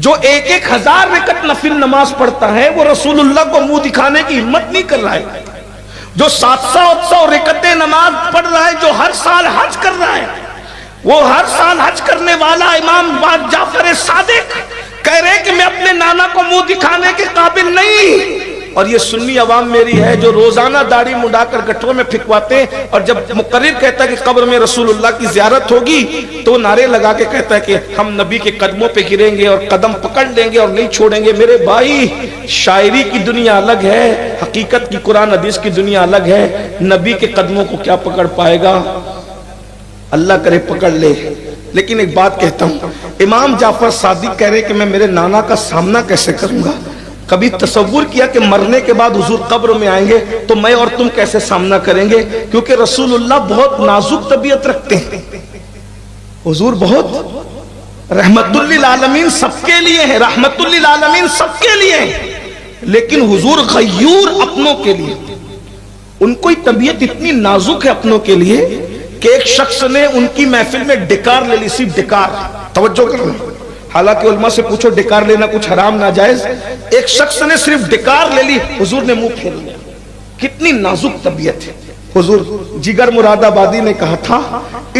جو 1,000 رکعت نفل نماز پڑھتا ہے وہ رسول اللہ کو منہ دکھانے کی ہمت نہیں کر رہا ہے. جو 700 رکعتیں نماز پڑھ رہا ہے، جو ہر سال حج کر رہا ہے، وہ ہر سال حج کرنے والا امام جعفر صادق کہہ رہے کہ میں اپنے نانا کو منہ دکھانے کے قابل نہیں. اور یہ سنی عوام میری ہے جو روزانہ داڑھی مڈا کر گٹروں میں پھینکواتے ہیں، اور جب مقرر کہتا ہے کہ قبر میں رسول اللہ کی زیارت ہوگی تو نعرے لگا کے کہتا ہے کہ ہم نبی کے قدموں پہ گریں گے اور قدم پکڑ لیں گے اور نہیں چھوڑیں گے. میرے بھائی، شاعری کی دنیا الگ ہے، حقیقت کی قرآن حدیث کی دنیا الگ ہے. نبی کے قدموں کو کیا پکڑ پائے گا؟ اللہ کرے پکڑ لے. لیکن ایک بات کہتا ہوں، امام جعفر صادق کہہ رہے کہ میں میرے نانا کا سامنا کیسے کروں گا؟ کبھی تصور کیا کہ مرنے کے بعد حضور قبر میں آئیں گے تو میں اور تم کیسے سامنا کریں گے؟ کیونکہ رسول اللہ بہت نازک طبیعت رکھتے ہیں. حضور بہت رحمت للعالمین سب کے لیے ہے، رحمت للعالمین سب کے لیے ہے، لیکن حضور غیور اپنوں کے لیے. ان کو طبیعت اتنی نازک ہے اپنوں کے لیے کہ ایک شخص نے ان کی محفل میں ڈکار لے لی. صرف ڈکار، توجہ کرنا، حالانکہ علماء سے پوچھو ڈکار لینا کچھ حرام ناجائز. ایک شخص نے صرف ڈکار لے لی، حضور نے منہ پھیر لیا. کتنی نازک طبیعت ہے. حضور جگر مراد آبادی نے کہا تھا،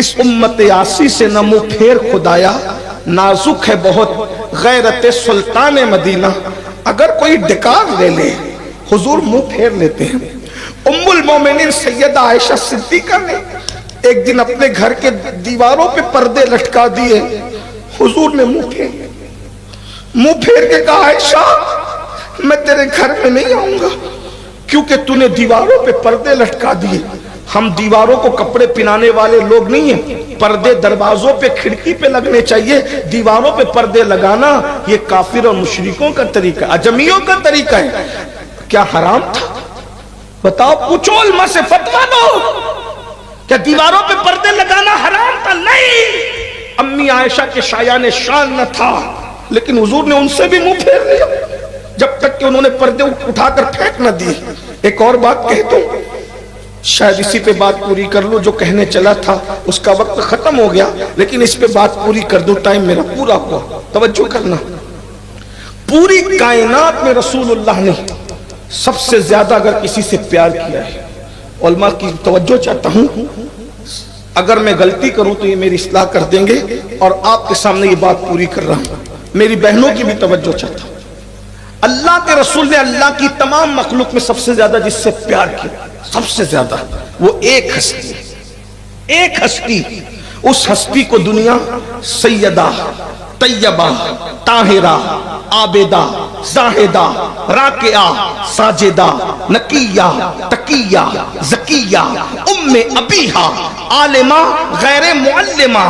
اس امت یاسی سے نہ منہ پھیر خدایا، نازک ہے بہت غیرت سلطان مدینہ. اگر کوئی ڈکار لے لے حضور منہ پھیر لیتے ہیں. ام المومنین سیدہ عائشہ صدیقہ نے ایک دن اپنے گھر کے دیواروں پہ پردے لٹکا دیے. حضور نے منہ پھیر کے کہا، عائشہ میں تیرے گھر میں نہیں آؤں گا کیونکہ تو نے دیواروں پہ پردے لٹکا دیے. ہم دیواروں کو کپڑے پہنانے والے لوگ نہیں ہیں. پردے دروازوں پہ کھڑکی پہ لگنے چاہیے. دیواروں پہ پردے لگانا یہ کافر اور مشرکوں کا طریقہ، اجمیوں کا طریقہ ہے. کیا حرام تھا؟ بتاؤ، پوچھو علماء سے فتویٰ دو. کیا دیواروں پہ پردے لگانا حرام تھا؟ نہیں. امی عائشہ کے شایان شان نہ تھا، لیکن حضور نے ان سے بھی منہ پھیر لیا جب تک کہ انہوں نے پردے اٹھا کر پھینک نہ دی. ایک اور بات کہتا ہوں، شاید اسی پہ بات پوری کر لوں. جو کہنے چلا تھا اس کا وقت ختم ہو گیا، لیکن اس پہ بات پوری کر دوں، ٹائم میرا پورا ہوا. توجہ کرنا، پوری کائنات میں رسول اللہ نے سب سے زیادہ اگر کسی سے پیار کیا ہے، علماء کی توجہ چاہتا ہوں، اگر میں غلطی کروں تو یہ میری اصلاح کر دیں گے، اور آپ کے سامنے یہ بات پوری کر رہا ہوں. میری بہنوں کی بھی توجہ چاہتا ہوں. اللہ کے رسول نے اللہ کی تمام مخلوق میں سب سے زیادہ جس سے پیار کیا، سب سے زیادہ، وہ ایک ہستی ہے. ایک ہستی، اس ہستی کو دنیا سیدہ، طیبہ، طاہرہ، عابدہ، زاہدہ، راکعہ، ساجدہ، نقیہ، تقیہ، زکیہ، ام ابیہا، عالمہ غیر معلمہ،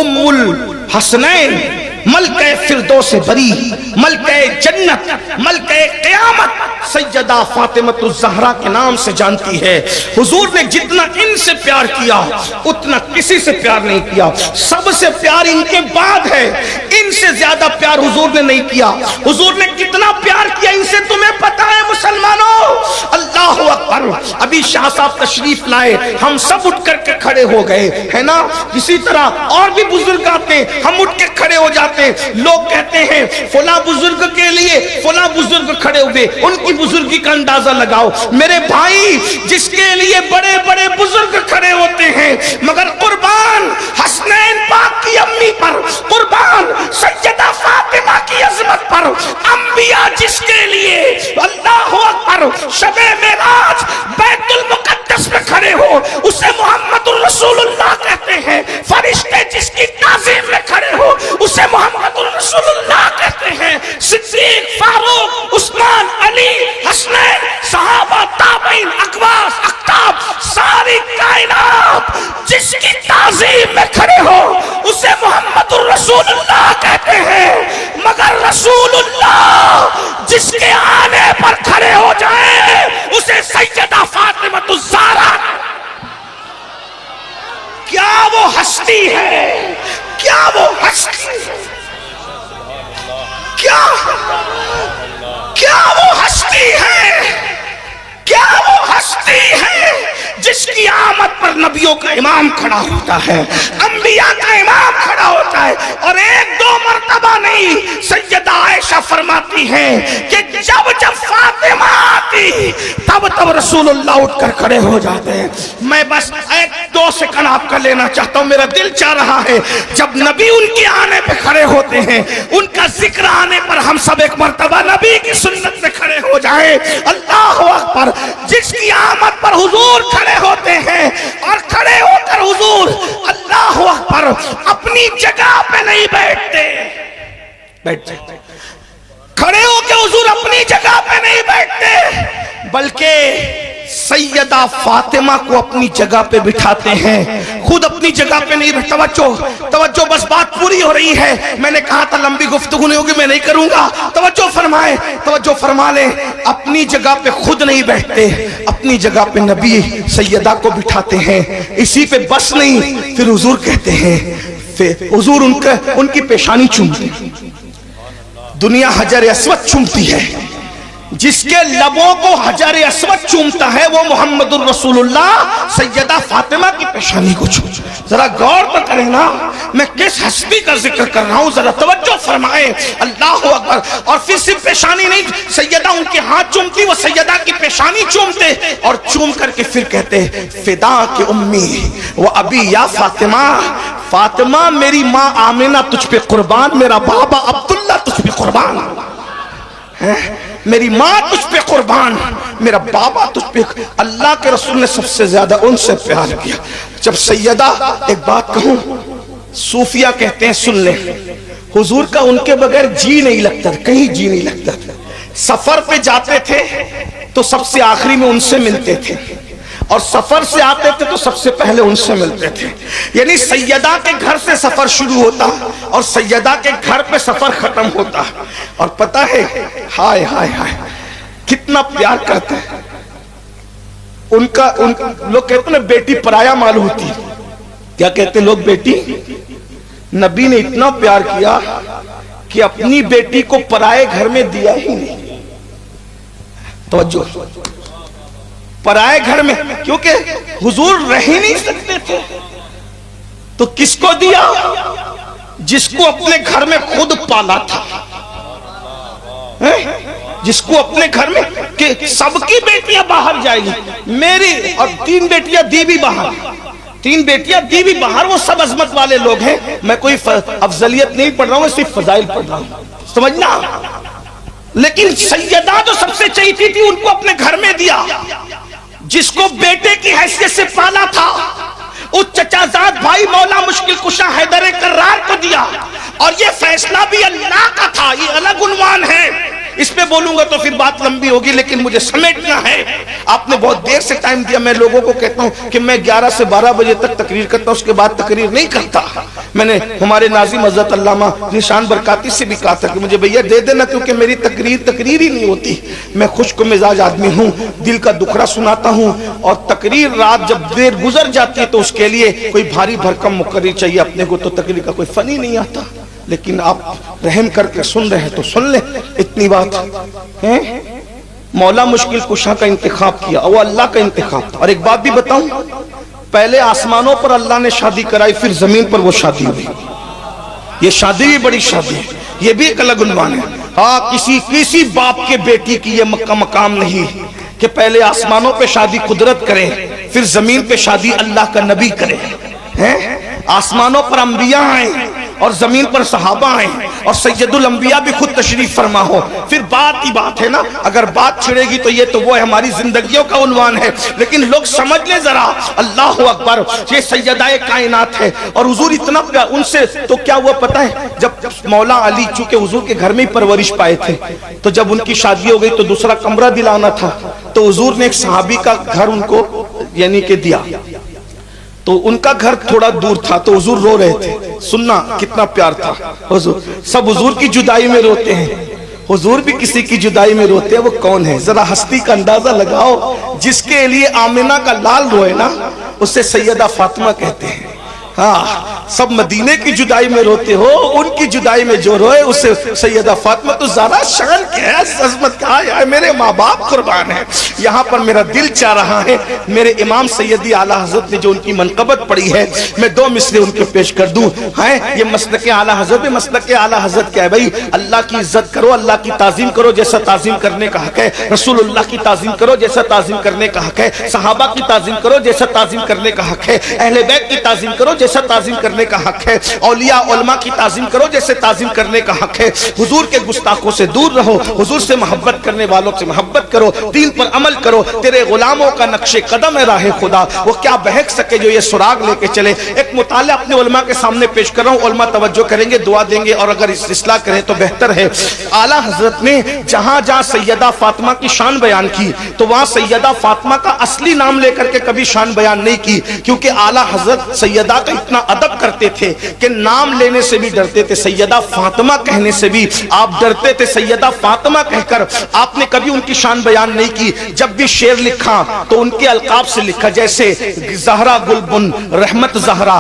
ام الحسنین، ملکہ فردوس بری، ملکہ جنت، ملکہ قیامت، سیدہ فاطمۃ الزہرا کے نام سے جانتی ہے. حضور نے جتنا ان سے پیار کیا اتنا کسی سے پیار نہیں کیا. سب سے پیار ان کے بعد ہے، ان سے زیادہ پیار حضور نے نہیں کیا. حضور نے کتنا پیار کیا ان سے تمہیں پتا ہے مسلمانوں؟ اللہ اکبر. ابھی شاہ صاحب تشریف لائے، ہم سب اٹھ کر کے کھڑے ہو گئے، ہے نا؟ اسی طرح اور بھی بزرگ آتے، ہم اٹھ کے کھڑے ہو جاتے. لوگ کہتے ہیں فلاں بزرگ کے لیے فلاں بزرگ کھڑے ہوئے، ان کی بزرگی کا اندازہ لگاؤ. میرے بھائی، جس کے لیے بڑے بڑے بزرگ کھڑے ہوتے ہیں، مگر قربان حسنین پاک کی امی پر، قربان سیدہ فاطمہ کی عظمت پر، انبیاء جس کے لیے اللہ اکبر شب معراج بیت المقدس میں کھڑے ہو، اسے محمد الرسول اللہ کہتے ہیں. فرشتے جس کی تعظیم میں کھڑے ہو، اسے محمد الرسول اللہ کہتے ہیں. صدیق، فاروق، عثمان، علی، حسنین، صحابہ، تابعین، اقواس، اقطاب، ساری کائنات جس کی تعظیم میں کھڑے ہو اسے محمد الرسول اللہ کہتے ہیں. مگر رسول اللہ جس کے آنے پر کھڑے ہو جائے اسے سیدہ فاطمۃ الزہرا. کیا وہ ہستی ہے؟ کیا وہ ہستی ہے؟ کیا وہ ہستی ہے؟ کیا وہ ہستی ہے جس کی آمد پر نبیوں کا امام کھڑا ہوتا ہے، انبیاء کا امام کھڑا ہوتا ہوتا ہے. اور ایک دو مرتبہ نہیں, سیدہ عائشہ فرماتی ہیں کہ جب جب فاطمہ آتی تب تب رسول اللہ اٹھ کر کھڑے ہو جاتے ہیں. میں بس ایک دو سیکنڈ آپ کا لینا چاہتا ہوں, میرا دل چاہ رہا ہے جب نبی ان کے آنے پہ کھڑے ہوتے ہیں, ان کا ذکر آنے پر ہم سب ایک مرتبہ نبی کی سنت پہ کھڑے ہو جائیں. اللہ اکبر. جس کی آمد پر حضور کھڑے ہوتے ہیں اور کھڑے ہو کر حضور اللہ اکبر اپنی جگہ پہ نہیں بیٹھتے, بیٹھ جاتے, کھڑے ہو کے حضور اپنی جگہ پہ نہیں بیٹھتے بلکہ سیدہ فاطمہ کو اپنی جگہ پہ بٹھاتے ہیں, خود اپنی جگہ پہ نہیں بیٹھتے. توجہ بس بات پوری ہو رہی ہے. میں نے کہا تھا لمبی گفتگو نہیں ہوگی, میں نہیں کروں گا. توجہ فرمائیں, توجہ فرما لیں. اپنی جگہ پہ خود نہیں بیٹھتے, اپنی جگہ پہ نبی سیدہ کو بٹھاتے ہیں. اسی پہ بس نہیں, پھر حضور کہتے ہیں, حضور ان کی پیشانی چومتے ہیں. دنیا حجر اسود چومتی ہے, جس کے لبوں کو حجر اسود چومتا ہے وہ محمد الرسول اللہ سیدہ فاطمہ کی پیشانی کو چومتا ہے. ذرا غور پر کریں نا, میں کس ہستی کا ذکر کر رہا ہوں, ذرا توجہ فرمائیں. اللہ اکبر. اور پھر صرف پیشانی نہیں, سیدہ ان کے ہاتھ چومتی, وہ سیدہ کی پیشانی چومتے اور چوم کر کے پھر کہتے فدا کی امی و ابی یا فاطمہ, فاطمہ میری ماں آمینہ تجھ پہ قربان, میرا بابا عبداللہ تجھ پہ قربان, میری ماں تجھ پہ قربان, میرا بابا تجھ پہ. اللہ کے رسول نے سب سے زیادہ ان سے پیار کیا. جب سیدہ, ایک بات کہوں, صوفیہ کہتے ہیں سن لیں, حضور کا ان کے بغیر جی نہیں لگتا, کہیں جی نہیں لگتا. سفر پہ جاتے تھے تو سب سے آخری میں ان سے ملتے تھے, اور سفر سے آتے تھے تو سب سے پہلے ان سے ملتے تھے. یعنی سیدہ کے گھر سے سفر شروع ہوتا اور سیدہ کے گھر پہ سفر ختم ہوتا. اور پتہ ہے ہائے ہائے ہائے کتنا پیار کرتے ہیں ان کا. لوگ کہتے ہیں بیٹی پرایا مال ہوتی, کیا کہتے ہیں لوگ, بیٹی. نبی نے اتنا پیار کیا کہ اپنی بیٹی کو پرائے گھر میں دیا ہی نہیں. توجہ, پرائے گھر میں, کیونکہ حضور رہ ہی نہیں سکتے تھے تو کس کو دیا, جس کو اپنے گھر میں خود پالا تھا, جس کو اپنے گھر میں کہ سب کی بیٹیاں باہر جائیں گی, میری اور 3 بیٹیاں دی بھی باہر, 3 بیٹیاں دی بھی باہر, وہ سب عظمت والے لوگ ہیں. میں کوئی افضلیت نہیں پڑھ رہا ہوں, صرف فضائل پڑھ رہا ہوں, سمجھنا. لیکن سیدہ جو سب سے چاہیتی تھی ان کو اپنے گھر میں دیا, جس کو بیٹے کی حیثیت سے پالا تھا اس چچا زاد بھائی مولا مشکل کشا حیدر کرار کو دیا. اور یہ فیصلہ بھی اللہ کا تھا, یہ الگ عنوان ہے, اس پہ بولوں گا تو پھر بات لمبی ہوگی, لیکن مجھے سمیٹنا ہے. آپ نے بہت دیر سے ٹائم دیا. میں لوگوں کو کہتا ہوں کہ میں 11 سے 12 بجے تک تقریر کرتا ہوں, اس کے بعد تقریر نہیں کرتا. میں نے ہمارے ناظم حضرت علامہ نشان برکاتی سے بھی کہا تھا کہ مجھے بھیا دے دینا, کیونکہ میری تقریر ہی نہیں ہوتی. میں خشک مزاج آدمی ہوں, دل کا دکھڑا سناتا ہوں, اور تقریر رات جب دیر گزر جاتی ہے تو اس کے لیے کوئی بھاری بھرکم مقرر چاہیے اپنے کو, تو تقریر کا کوئی فن ہی نہیں آتا. لیکن آپ رحم کر کے سن رہے تو سن لیں. اتنی بات ہے, مولا مشکل کشا کا انتخاب کیا, وہ اللہ کا انتخاب تھا. اور ایک بات بھی بتاؤں, پہلے آسمانوں پر اللہ نے شادی کرائی, پھر زمین پر وہ شادی ہوئی. یہ شادی بھی بڑی شادی ہے, یہ بھی ایک الگ عنوان ہے. ہاں, کسی باپ کے بیٹی کی یہ مقام نہیں کہ پہلے آسمانوں پہ شادی قدرت کرے, پھر زمین پہ شادی اللہ کا نبی کرے. آسمانوں پر انبیاء آئیں اور زمین پر صحابہ آئیں, اور سید الانبیاء بھی خود تشریف فرما ہو, پھر بات ہی بات ہے نا. اگر بات چھڑے گی تو یہ تو وہ ہماری زندگیوں کا عنوان ہے. لیکن لوگ سمجھ لیں ذرا, اللہ اکبر, یہ سیدہ کائنات ہے. اور حضور اتنا ان سے تو کیا ہوا پتہ ہے, جب مولا علی چونکہ حضور کے گھر میں ہی پرورش پائے تھے, تو جب ان کی شادی ہو گئی تو دوسرا کمرہ دلانا تھا, تو حضور نے ایک صحابی کا گھر ان کو یعنی کہ دیا. تو ان کا گھر تھوڑا دور تھا, تو حضور رو رہے تھے. سننا کتنا پیار تھا. حضور سب حضور کی جدائی میں روتے ہیں, حضور بھی کسی کی جدائی میں روتے ہیں. وہ کون ہے, ذرا ہستی کا اندازہ لگاؤ. جس کے لیے آمینہ کا لال روئے نا, اسے سیدہ فاطمہ کہتے ہیں. ہاں, سب مدینے کی جدائی میں روتے ہو، ان کی جدائی میں جو روئے اسے سیدہ فاطمہ تو زیادہ شان کیا ہے، عظمت کہا ہے، میرے ماں باپ قربان ہیں۔ یہاں پر میرا دل چاہ رہا ہے میرے امام سیدی اعلیٰ حضرت نے جو ان کی منقبت پڑھی ہے میں 2 مصرے ان کے پیش کر دوں۔ یہ مسلک اعلیٰ حضرت میں مسلک اعلیٰ حضرت کیا ہے بھائی؟ اللہ کی عزت کرو، اللہ کی تعظیم کرو جیسا تعظیم کرنے کا حق ہے، رسول اللہ کی تعظیم کرو جیسا تعظیم کرنے کا حق ہے، صحابہ کی تعظیم کرو جیسا تعظیم کرنے کا حق ہے، اہل بیت کی تعظیم کرو جیسا تعظیم کرنے کا حق ہے، اولیاء علماء کی تعظیم کرو جیسے تعظیم کرنے کا حق ہے۔ حضور کے گستاخوں سے دور رہو، حضور سے محبت کرنے والوں سے محبت کرو، دین پر عمل کرو، تیرے غلاموں کا نقش قدم ہے راہ خدا، وہ کیا بہک سکے جو یہ سراغ لے کے چلے۔ ایک مطالعہ اپنے علماء کے سامنے پیش کر رہا ہوں، علماء توجہ کریں گے، دعا دیں گے اور اگر اصلاح کریں تو بہتر ہے۔ اعلیٰ حضرت نے جہاں جہاں سیدہ فاطمہ کی شان بیان کی تو وہاں سیدہ فاطمہ کا اصلی نام لے کر کے کبھی شان بیان نہیں کی، کیونکہ اعلیٰ حضرت سیدہ کا اتنا ادب کرتے تھے کہ نام لینے سے بھی ڈرتے تھے، سیدہ فاطمہ کہنے سے بھی آپ ڈرتے تھے۔ سیدہ فاطمہ کہہ کر آپ نے کبھی ان کی شان بیان نہیں کی۔ جب بھی شعر لکھا تو ان کے القاب سے لکھا، جیسے زہرا گلبن رحمت زہرا،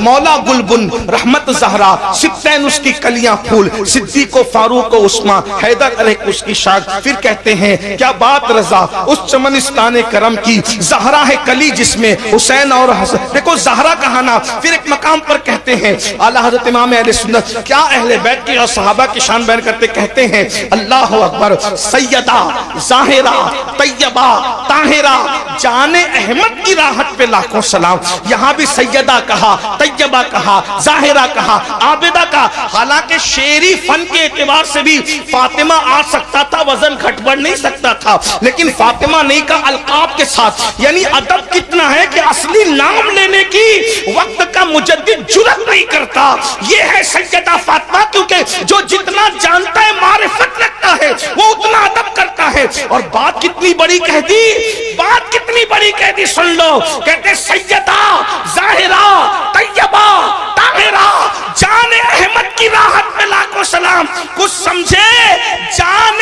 مولا گلبن رحمت زہرا، سبتین اس کی کلیاں پھول، صدیق و فاروق و عثمان، حیدر علیہ اس کی شاخ۔ پھر کہتے ہیں کیا بات رضا اس چمنستان کرم کی، زہرا ہے کلی جس میں حسین اور حسن۔ دیکھو زہرا کہانا۔ پھر ایک مقام پر کہتے ہیں اعلیٰ حضرت امام اہل سنت کیا اہل بیت کی اور صحابہ کی شان بیان کرتے کہتے ہیں اللہ اکبر، سیدہ ظاہرہ طیبہ طاہرہ جان احمد کی راحت پہ لاکھوں سلام۔ یہاں بھی سیدہ کہا، طیبہ کہا، ظاہرہ کہا، عابدہ کہا۔ حالانکہ شعری فن کے اعتبار سے بھی فاطمہ آ سکتا تھا، وزن گھٹ بڑھ نہیں سکتا تھا، لیکن فاطمہ نہیں کا القاب کے ساتھ۔ یعنی ادب کتنا ہے کہ اصلی نام لینے کی وقت کا مجدد جرأت نہیں کرتا۔ یہ ہے سیدہ فاطمہ، کیونکہ جو جتنا جانتا ہے معرفت رکھتا ہے وہ اتنا ادب کرتا ہے۔ اور بات کتنی بڑی کہہ دی، بات کتنی بڑی کہہ دی، سن لو۔ کہتے سیدہ ظاہرہ طیبہ طاہرہ جان احمد کی راحت میں لاکھوں سلام۔ کچھ سمجھے؟ جان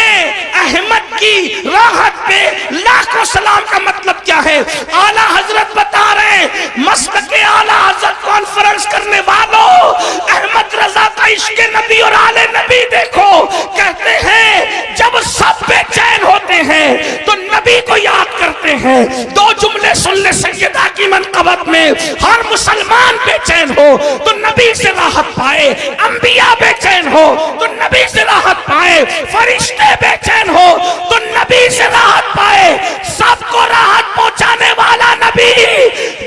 احمد کی راحت پہ لاکھوں سلام کا مطلب کیا ہے؟ اعلیٰ حضرت بتا رہے مسلک اعلیٰ حضرت کانفرنس کرنے والوں، احمد رضا کا عشق نبی اور آل نبی دیکھو۔ کہتے ہیں جب سب بے چین ہوتے ہیں تو نبی کو یاد کرتے ہیں۔ 2 جملے سن لے سیدہ کی منقبت میں، ہر مسلمان بے چین ہو تو نبی سے راحت پائے، انبیاء بے چین ہو تو نبی سے راحت پائے، فرشتے بے چین ہو تو نبی سے راحت پائے۔ سب کو راحت پہنچانے والا نبی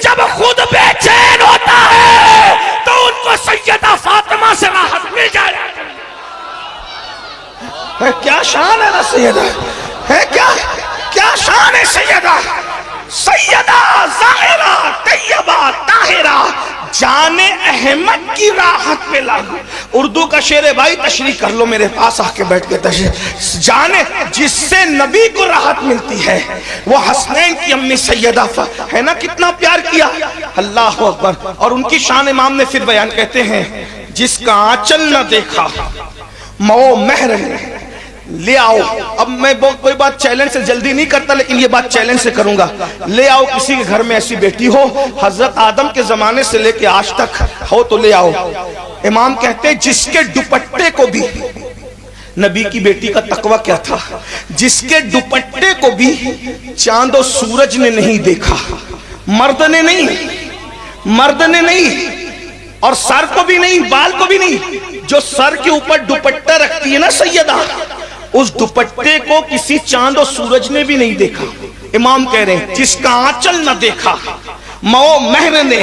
جب خود بے چین ہوتا ہے تو ان کو سیدہ فاطمہ سے راحت مل جائے۔ کیا شان ہے نا سیدہ، ہے کیا شان ہے سیدہ، سیدہ ظاہرہ طیبہ طاہرہ جان احمد کی راحت پہ لاگو۔ اردو کا شعر ہے بھائی، تشریح کر لو میرے پاس آ کے بیٹھ کے تشریح۔ جانے جس سے نبی کو راحت ملتی ہے وہ حسنین کی امی سیدہ ہے نا، کتنا پیار کیا، اللہ اکبر۔ اور ان کی شان امام نے پھر بیان کہتے ہیں جس کا آنچل نہ دیکھا مو مہر نے لے آؤ۔ اب میں کوئی بات چیلنج سے جلدی نہیں کرتا، لیکن یہ بات چیلنج سے کروں گا۔ لے آؤ کسی کے گھر میں ایسی بیٹی ہو، حضرت آدم کے زمانے سے لے کے آج تک ہو تو لے آؤ۔ امام کہتے ہیں جس کے دوپٹے کو بھی، نبی کی بیٹی کا تقوی کیا تھا، جس کے دوپٹے کو بھی چاند و سورج نے نہیں دیکھا، مرد نے نہیں، اور سر کو بھی نہیں، بال کو بھی نہیں، جو سر کے اوپر دوپٹہ رکھتی ہے نا سیدہ، اس دوپٹے کو کسی چاند و سورج نے بھی نہیں دیکھا۔ امام کہہ رہے ہیں جس کا آنچل نہ دیکھا مو مہر نے،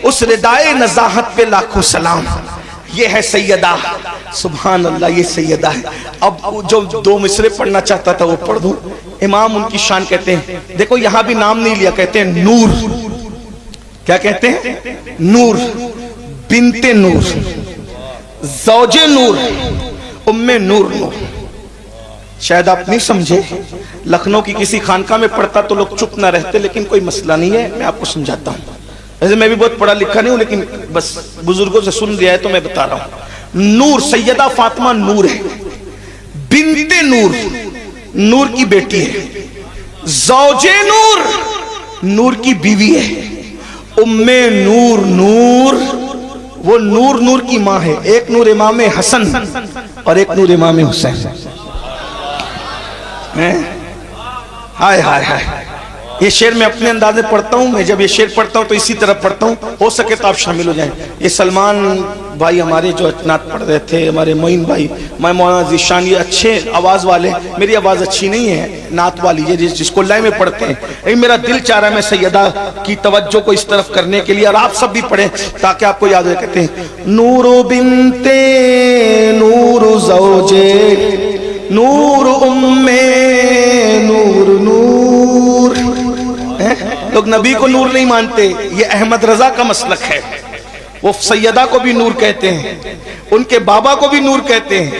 اس ردائے نزاہت پہ لاکھوں سلام۔ یہ ہے سیدہ، سبحان اللہ، یہ سیدہ ہے۔ اب جو 2 مصرے پڑھنا چاہتا تھا وہ پڑھ دوں۔ امام ان کی شان کہتے ہیں، دیکھو یہاں بھی نام نہیں لیا، کہتے ہیں نور۔ کیا کہتے ہیں؟ نور، بنت نور، زوج نور، ام نور نور۔ شاید آپ نہیں سمجھے، لکھنؤ کی کسی خانقاہ میں پڑھتا تو لوگ چپ نہ رہتے، لیکن کوئی مسئلہ نہیں ہے، میں آپ کو سمجھاتا ہوں۔ ویسے میں بھی بہت پڑھا لکھا نہیں ہوں، لیکن بس بزرگوں سے سن لیا ہے تو میں بتا رہا ہوں۔ نور، سیدہ فاطمہ نور ہے، بنت نور، نور کی بیٹی ہے، زوج نور، نور کی بیوی ہے، ام نور نور وہ نور نور کی ماں ہے. ایک نور امام حسن اور ایک نور امام حسین. ہائے ہائے ہائے. یہ شعر میں اپنے اندازے پڑھتا ہوں. میں جب یہ شعر پڑھتا ہوں تو اسی طرح پڑھتا ہوں. ہو سکے تو آپ شامل ہو جائیں. یہ سلمان بھائی ہمارے جو نعت پڑھ رہے تھے, ہمارے معین بھائی, میں مولانا ذیشان, یہ اچھے آواز والے. میری آواز اچھی نہیں ہے نعت والی, جس کو لے میں پڑھتے ہیں. میرا دل چاہ رہا ہے میں سیدہ کی توجہ کو اس طرف کرنے کے لیے, اور آپ سب بھی پڑھیں تاکہ آپ کو یاد رہے. کہتے ہیں نور بنتے نور زوجے نور امے نور نور. لوگ نبی کو نور نہیں مانتے. یہ احمد رضا کا مسلک ہے. وہ سیدہ کو بھی نور کہتے ہیں, ان کے بابا کو بھی نور کہتے ہیں.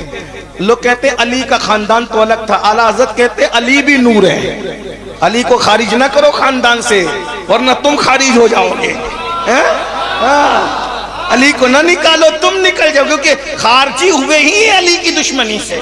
لوگ کہتے ہیں علی کا خاندان تو الگ تھا. اعلیٰ حضرت کہتے ہیں علی بھی نور ہے. علی کو خارج نہ کرو خاندان سے ورنہ تم خارج ہو جاؤ گے. علی کو نہ نکالو, تم نکل جاؤ, کیونکہ خارجی ہوئے ہی علی کی دشمنی سے.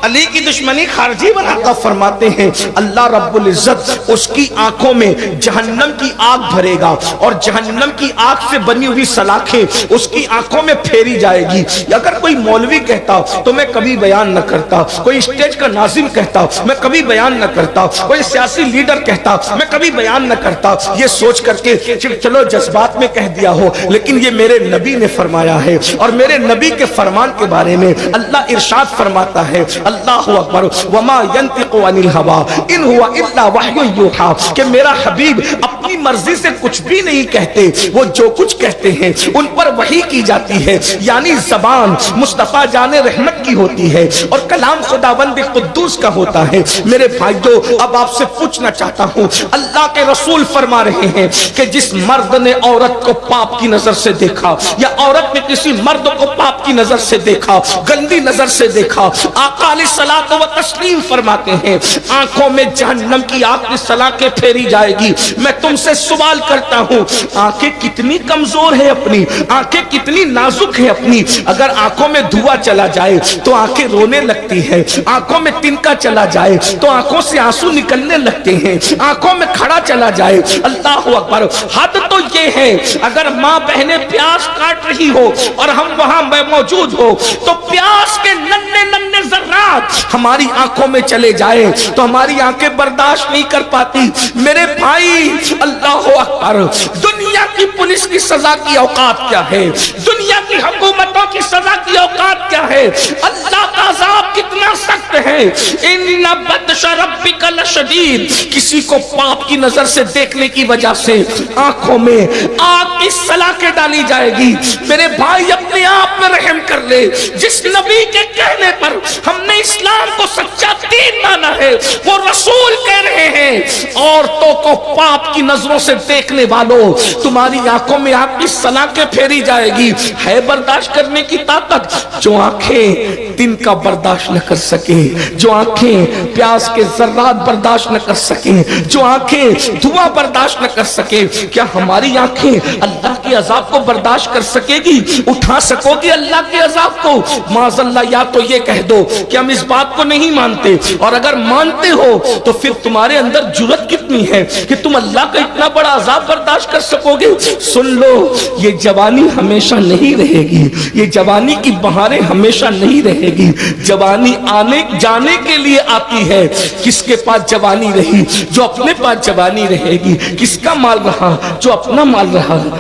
علی کی دشمنی خارجی بنا. فرماتے ہیں اللہ رب العزت اس کی آنکھوں میں جہنم کی آگ بھرے گا, اور جہنم کی آگ سے بنی ہوئی سلاخیں اس کی آنکھوں میں پھیری جائے گی. اگر کوئی مولوی کہتا تو میں کبھی بیان نہ کرتا, کوئی اسٹیج کا ناظم کہتا میں کبھی بیان نہ کرتا, کوئی سیاسی لیڈر کہتا میں کبھی بیان نہ کرتا, یہ سوچ کر کے چلو جذبات میں کہہ دیا ہو. لیکن یہ میرے نبی نے فرمایا ہے, اور میرے نبی کے فرمان کے بارے میں اللہ ارشاد فرماتا ہے, اللہ اکبر, وما ينطق عن الهوى ان هو الا وحی یوحى, کہ میرا حبیب اپنی مرضی سے کچھ بھی نہیں کہتے, وہ جو کچھ کہتے ہیں ان پر وحی کی جاتی ہے. یعنی زبان مصطفیٰ جان رحمت کی ہوتی ہے اور کلام خداوند قدوس کا ہوتا ہے. میرے بھائیو, اب آپ سے پوچھنا چاہتا ہوں, اللہ کے رسول فرما رہے ہیں کہ جس مرد نے عورت کو پاپ کی نظر سے دیکھا, یا عورت نے کسی مرد کو پاپ کی نظر سے دیکھا, گندی نظر سے دیکھا, آقا علیہ الصلوۃ و تسلیم فرماتے ہیں آنکھوں میں جہنم کی آگ کی سلاخیں پھیری جائے گی. میں تم سے سوال کرتا ہوں, آنکھیں کتنی کمزور ہے اپنی, آنکھیں کتنی نازک ہے اپنی. اگر آنکھوں میں دھواں چلا جائے تو آنکھیں رونے لگتی ہے, آنکھوں میں تنکا چلا جائے تو آنکھوں سے آنسو نکلنے لگتے ہیں, آنکھوں میں کھڑا چلا جائے. اللہ اکبر. حد تو یہ ہے اگر ماں بہنیں پیاس کاٹ رہی ہو اور ہم وہاں موجود ہو تو پیاس کے ننھے ننھے ذرات ہماری آنکھوں میں چلے جائے تو ہماری آنکھیں برداشت نہیں کر پاتی. میرے بھائی, اللہ اکبر. دنیا کی پولیس کی سزا کی اوقات کیا ہے, دنیا کی حکومتوں کی سزا کی اوقات کیا ہے, اللہ کا عذاب کتنا سخت ہے. ان بطش ربک لشدید. کسی کو پاپ کی نظر سے دیکھنے کی وجہ سے آنکھوں میں آگ کی سلاخیں ڈالی جائے گی. میرے بھائی, اپنے آپ میں رحم کر لے. جس نبی کے کہنے پر ہم نے اسلام کو سچا دین مانا ہے, وہ رسول کہہ رہے ہیں عورتوں کو پاپ کی نظروں سے دیکھنے والوں, تمہاری آنکھوں میں آگ کی سلاخیں پھیری جائے گی. ہے برداشت کرنے کی طاقت. جو آنکھیں دن کا برداشت نہ کر سکے, جو آنکھیں پیاس کے ذرات برداشت نہ کر سکیں, جو آنکھیں دھواں برداشت نہ کر سکے, کیا ہماری آنکھیں اللہ کے عذاب کو برداشت کر سکے گی؟ اٹھا سکو گی اللہ کے عذاب کو؟ معاذ اللہ. یا تو یہ کہہ دو کہ ہم اس بات کو نہیں مانتے, اور اگر مانتے ہو تو پھر تمہارے اندر جرأت کتنی ہے کہ تم اللہ کا اتنا بڑا عذاب برداشت کر سکو گے. سن لو, یہ جوانی ہمیشہ نہیں رہے گی, یہ جوانی کی بہاریں ہمیشہ نہیں رہے گی. جوانی آنے جانے کے لیے آتی ہے. کس کے پاس جوانی رہی؟ جو اپنے پاس جوانی رہے گی. کس کا مال رہا؟ جو اپنا مال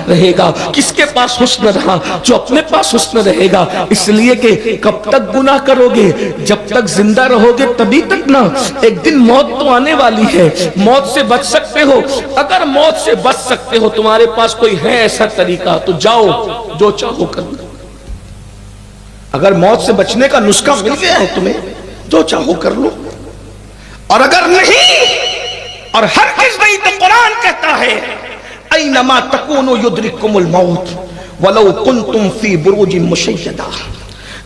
رہے گا. کس کے پاس حسن رہا؟ جو اپنے پاس حسن رہے گا. اس لیے کہ کب تک گناہ کرو گے؟ جب تک زندہ رہو گے تبھی تک نا. ایک دن موت تو آنے والی ہے. موت سے بچ سکتے ہو؟ اگر موت سے بچ سکتے ہو, تمہارے پاس کوئی ہے ایسا طریقہ, تو جاؤ جو چاہو کر لو. اگر موت سے بچنے کا نسخہ مل گیا ہے تمہیں, جو چاہو کر لو. اور اگر نہیں, اور ہرگز نہیں, تو قرآن کہتا ہے اینما تکونوا یدرککم الموت ولو کنتم فی بروج مشیدہ,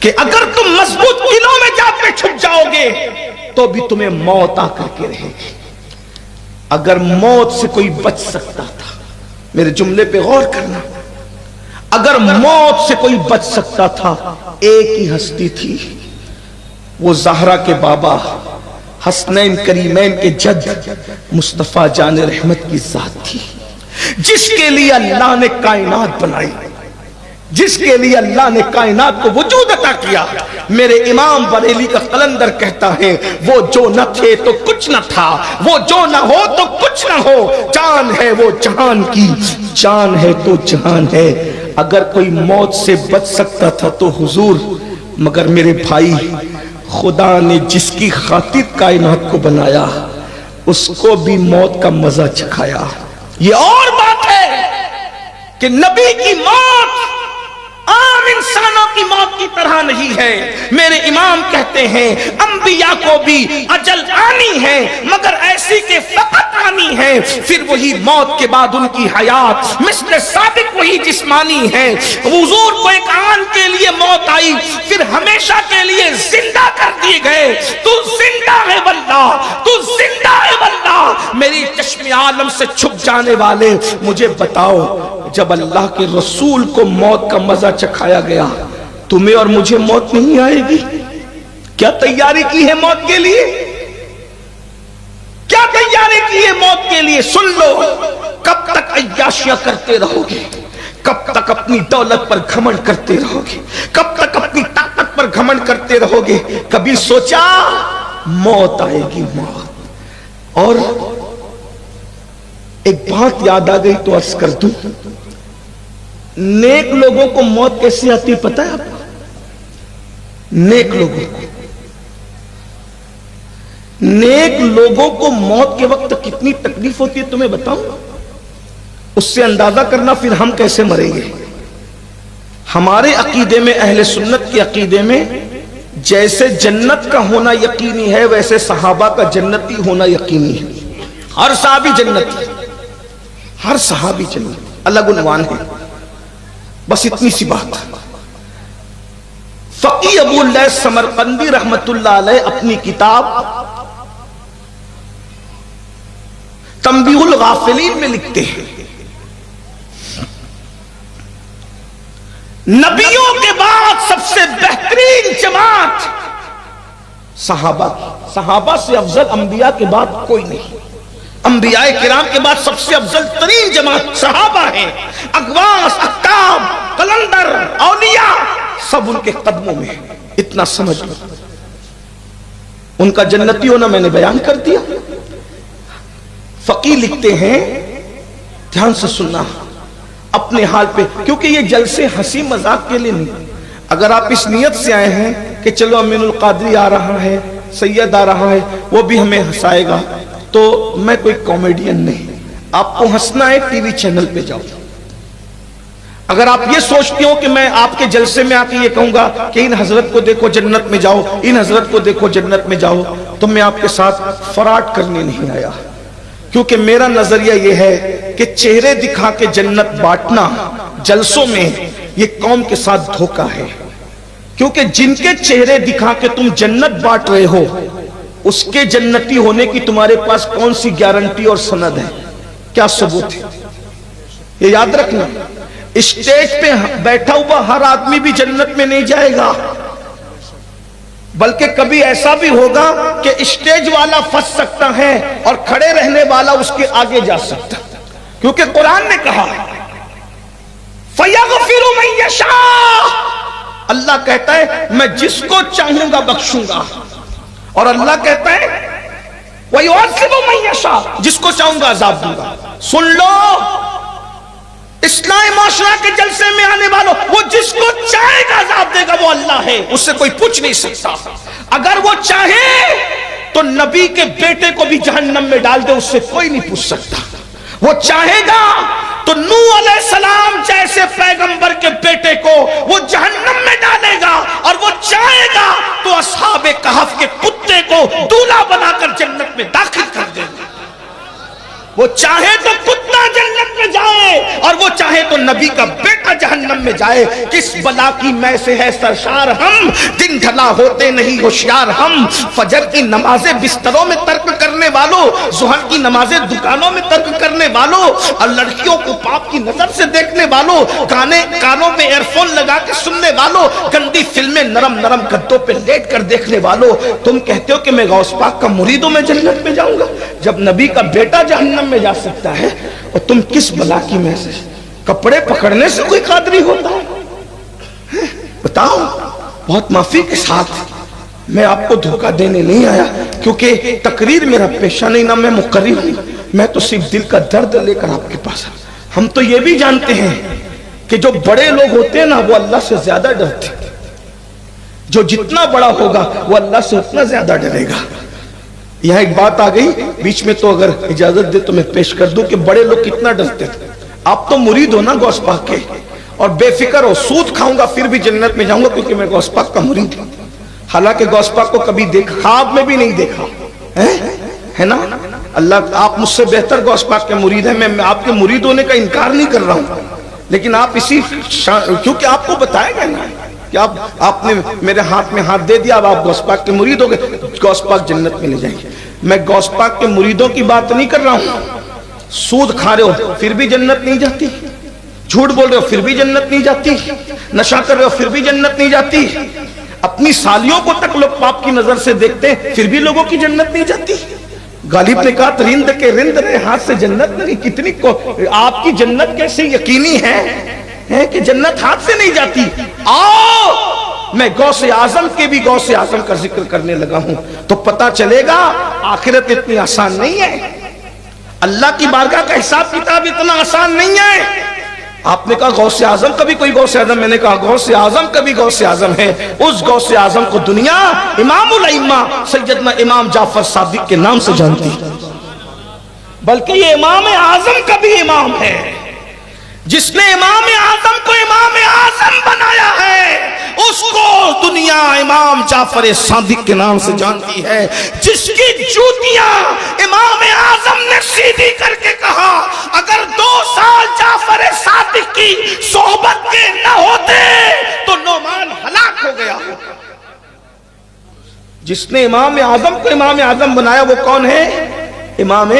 کہ اگر تم مضبوط قلعوں میں جا کے چھپ جاؤ گے تو بھی تمہیں موت آ کر کے رہے گی. اگر موت سے کوئی بچ سکتا تھا, میرے جملے پہ غور کرنا, اگر موت سے کوئی بچ سکتا تھا, ایک ہی ہستی تھی, وہ زہرا کے بابا, حسنین کریمین کے جد, مصطفیٰ جان رحمت کی ذات تھی, جس کے لیے اللہ نے کائنات بنائی. جس کے لیے اللہ نے کائنات کو وجود عطا کیا. میرے امام بریلی کا قلندر کہتا ہے وہ جو نہ تھے تو کچھ نہ تھا، وہ جو نہ ہو تو کچھ نہ ہو، جان ہے وہ جہان کی، جان ہے تو جہان ہے. اگر کوئی موت سے بچ سکتا تھا تو حضور، مگر میرے بھائی خدا نے جس کی خاطر کائنات کو بنایا اس کو بھی موت کا مزہ چکھایا. یہ اور بات ہے کہ نبی کی موت عام انسانوں کی موت کی طرح نہیں ہے. میرے امام کہتے ہیں انبیاء کو بھی اجل آنی ہے، مگر ایسی کہ فقط آنی ہے، پھر وہی موت کے بعد ان کی حیات مثل سابق وہی جسمانی ہے. حضور کو ایک آن کے لیے موت آئی، پھر ہمیشہ کے لیے زندہ کر دیے گئے. تو زندہ ہے واللہ، تو زندہ ہے واللہ. میری چشم عالم سے چھپ جانے والے مجھے بتاؤ، جب اللہ کے رسول کو موت کا مزہ چکھایا گیا، تمہیں اور مجھے موت نہیں آئے گی؟ کیا تیاری کی ہے موت کے لیے؟ کیا تیاری کی ہے موت کے لیے؟ سن لو، کب تک عیاشیاں کرتے رہو گے؟ کب تک اپنی دولت پر گھمنڈ کرتے رہو گے؟ کب تک اپنی طاقت پر گھمنڈ کرتے رہو گے؟ کبھی سوچا موت آئے گی؟ موت. اور ایک بات یاد آ گئی تو عرض کر دوں، نیک لوگوں کو موت کیسے آتی پتہ ہے آپ کو؟ نیک لوگوں کو موت کے وقت کتنی تکلیف ہوتی ہے تمہیں بتاؤں؟ اس سے اندازہ کرنا پھر ہم کیسے مریں گے. ہمارے عقیدے میں، اہل سنت کے عقیدے میں، جیسے جنت کا ہونا یقینی ہے ویسے صحابہ کا جنتی ہونا یقینی ہے. ہر صحابی جنتی، ہر صحابی جنت، الگ عنوان ہے. بس اتنی سی بات. فقی ابو اللیث سمرقندی رحمت اللہ علیہ اپنی کتاب تنبیہ الغافلین میں لکھتے ہیں، نبیوں کے بعد سب سے بہترین جماعت صحابہ سے افضل انبیاء کے بعد کوئی نہیں. انبیاء کرام کے بعد سب سے افضل ترین جماعت صحابہ ہیں. اقواس، اقتاب، قلندر، اولیاء سب ان کے قدموں میں. اتنا سمجھ لو. ان کا جنتی ہونا میں نے بیان کر دیا. فقی لکھتے ہیں، دھیان سے سننا اپنے حال پہ، کیونکہ یہ جلسے ہنسی مذاق کے لیے نہیں. اگر آپ اس نیت سے آئے ہیں کہ چلو امین القادری آ رہا ہے، سید آ رہا ہے، وہ بھی ہمیں ہنسائے گا، تو میں کوئی کامیڈین نہیں. آپ کو ہنسنا ہے ٹی وی چینل پہ جاؤ. اگر آپ یہ سوچتے ہو کہ میں آپ کے جلسے میں آ کے یہ کہوں گا کہ ان حضرت کو دیکھو جنت میں جاؤ، ان حضرت کو دیکھو جنت میں جاؤ، تو میں آپ کے ساتھ فراڈ کرنے نہیں آیا. کیونکہ میرا نظریہ یہ ہے کہ چہرے دکھا کے جنت بانٹنا جلسوں میں یہ قوم کے ساتھ دھوکہ ہے. کیونکہ جن کے چہرے دکھا کے تم جنت بانٹ رہے ہو، اس کے جنتی ہونے کی تمہارے پاس کون سی گارنٹی اور سند ہے؟ کیا ثبوت ہے؟ یہ یاد رکھنا. اسٹیج پہ بیٹھا ہوا ہر آدمی بھی جنت میں نہیں جائے گا، بلکہ کبھی ایسا بھی ہوگا کہ اسٹیج والا پھنس سکتا ہے اور کھڑے رہنے والا اس کے آگے جا سکتا. کیونکہ قرآن نے کہا فَيَغْفِرُ مَن يَشَاءُ، اللہ کہتا ہے میں جس کو چاہوں گا بخشوں گا. اور اللہ کہتا ہے وَيُعَذِّبُ مَن يَشَاءُ، جس کو چاہوں گا عذاب دوں گا. سن لو، اسلامی معاشرہ کے جلسے میں آنے والوں، وہ جس کو چاہے گا عذاب دے گا وہ اللہ ہے، اس سے کوئی پوچھ نہیں سکتا. اگر وہ چاہے تو نبی کے بیٹے کو بھی جہنم میں ڈال دے، اس سے کوئی نہیں پوچھ سکتا. وہ چاہے گا تو نوح علیہ السلام جیسے پیغمبر کے بیٹے کو وہ جہنم میں ڈالے گا، اور وہ چاہے گا تو اصحاب کہف کے کتے کو دولہا بنا کر جنت میں داخل کر دے گا. وہ چاہے تو کتا جنت میں جائے، اور وہ چاہے تو نبی کا بیٹا جہنم میں جائے. کس بلا کی میں سے ہے سرشار ہم، دن ڈھلا ہوتے نہیں ہوشیار ہم. فجر کی نمازیں بستروں میں ترک کرنے والوں، ظہر کی نمازیں دکانوں میں ترک کرنے والوں، اور لڑکیوں کو پاپ کی نظر سے دیکھنے والوں، کانوں میں ایئر فون لگا کے سننے والوں، گندی فلمیں نرم نرم گدوں پہ لیٹ کر دیکھنے والوں، تم کہتے ہو کہ میں غوث پاک کا مرید ہوں، میں جنت میں جاؤں گا. جب نبی کا بیٹا جہنم میں جا سکتا ہے، اور تم کس بلا کی میں سے؟ کپڑے پکڑنے سے کوئی قادری ہوتا ہے؟ بتاؤ بہت معافی کے ساتھ، میں آپ کو دھوکہ دینے نہیں آیا، کیونکہ تقریر میرا پیشہ نہیں، نہ میں مقرر ہوں، میں تو صرف دل کا درد لے کر آپ کے پاس آیا۔ ہم تو یہ بھی جانتے ہیں کہ جو بڑے لوگ ہوتے ہیں نا وہ اللہ سے زیادہ ڈرتے ہیں، جو جتنا بڑا ہوگا وہ اللہ سے اتنا زیادہ ڈرے گا۔ یہاں ایک بات آ گئی بیچ میں، تو اگر اجازت دے تو میں پیش کر دوں کہ بڑے لوگ کتنا ڈرتے تھے۔ آپ تو مرید ہو نا غوث پاک کے، اور بے فکر ہو، سود کھاؤں گا پھر بھی جنت میں جاؤں گا کیونکہ میں غوث پاک کا مرید ہوں۔ حالانکہ غوث پاک کو کبھی دیکھا، خواب میں بھی نہیں دیکھا ہے نا۔ اللہ، آپ مجھ سے بہتر غوث پاک کے مرید ہیں، میں آپ کے مرید ہونے کا انکار نہیں کر رہا ہوں، لیکن آپ اسی کیونکہ آپ کو بتایا گیا نا کہ آپ نے میرے ہاتھ میں ہاتھ دے دیا، اب آپ غوث پاک کے مرید ہو گئے، غوث پاک جنت میں لے جائیں گے۔ میں غوث پاک کے مریدوں کی بات نہیں کر رہا ہوں۔ سود کھا رہے ہو پھر بھی جنت نہیں جاتی، جھوٹ بول رہے ہو پھر بھی جنت نہیں جاتی، نشہ کر رہے ہو پھر بھی جنت نہیں جاتی، اپنی سالیوں کو تک لوگ پاپ کی نظر سے دیکھتے ہیں پھر بھی لوگوں کی جنت نہیں جاتی۔ غالب نے کہا رند کے رند رہے ہاتھ سے جنت نہیں، کتنی آپ کی جنت کیسے یقینی ہے کہ جنت ہاتھ سے نہیں جاتی۔ آؤ میں غوث اعظم کے بھی غوث اعظم کا ذکر کرنے لگا ہوں تو پتا چلے گا آخرت اتنی آسان نہیں ہے، اللہ کی بارگاہ کا حساب کتاب اتنا آسان نہیں ہے۔ آپ نے کہا غوث اعظم کا بھی کوئی غوث اعظم، میں نے کہا غوث اعظم کا بھی غوث اعظم ہے، اس غوث اعظم کو دنیا امام الائمہ سیدنا امام جعفر صادق کے نام سے جانتی، بلکہ یہ امام اعظم کا بھی امام ہے، جس نے امام اعظم کو امام اعظم بنایا ہے اس کو دنیا امام جعفر صادق کے نام سے جانتی ہے، جس کی جوتیاں امام اعظم نے سیدھی کر کے کہا اگر 2 سال جعفر صادق کی صحبت کے نہ ہوتے تو نعمان ہلاک ہو گیا ہوتا۔ جس نے امام اعظم کو امام اعظم بنایا وہ کون ہے؟ امام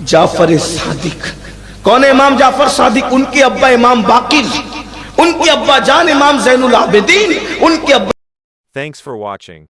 جعفر صادق۔ کون ہے امام جعفر صادق؟ ان کے ابا امام باقر، ان کے ابا جان امام زین العابدین، ان کے ابا۔ Thanks for watching.